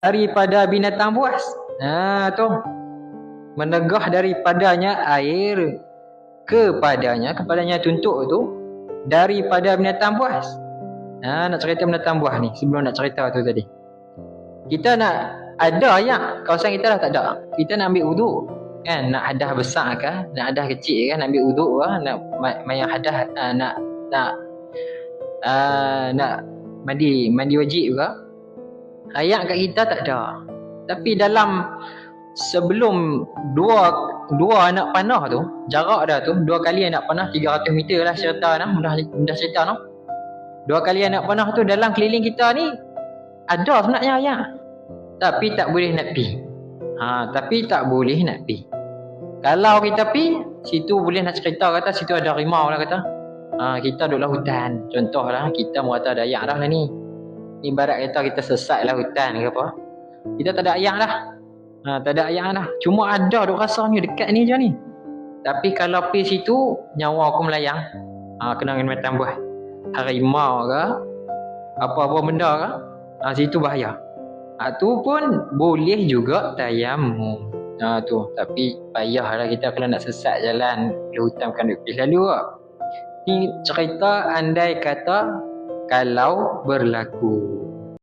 daripada binatang buas. Tu menegah daripadanya air kepadanya tuntut tu daripada binatang buas. Nak cerita binatang buas ni sebelum nak cerita tu tadi. Kita nak ada yang kawasan kita dah tak ada. Kita nak ambil wuduk kan, nak hadah besar ke, nak hadah kecil kan, nak ambil wuduk ke, nak mayang hadah, nak mandi wajib ke. Ayat kat kita tak ada. Tapi dalam sebelum dua anak panah tu, jarak dah tu, 2 kali anak panah 300 meter lah cerita dah, mudah cerita noh. 2 kali anak panah tu dalam keliling kita ni ada sebenarnya ayat. Tapi tak boleh nak pi. Tapi tak boleh nak pi. Kalau kita pi, situ boleh nak cerita kata situ ada harimau lah kata. Kita duduklah hutan. Contohlah kita merata ada ayat dah ni. Ibarat kata kita sesat lah hutan ke apa. Kita tak ada ayat dah. Tak ada ayat dah. Cuma ada duk rasanya dekat ni je ni. Tapi kalau pi situ, nyawa aku melayang. Kena dengan macam buah. Harimau ke, apa-apa benda ke, situ bahaya. Tu pun boleh juga tayamum. Tu tapi payahlah kita kalau nak sesat jalan di hutan bukan duk lalu. Ni cerita andai kata kalau berlaku.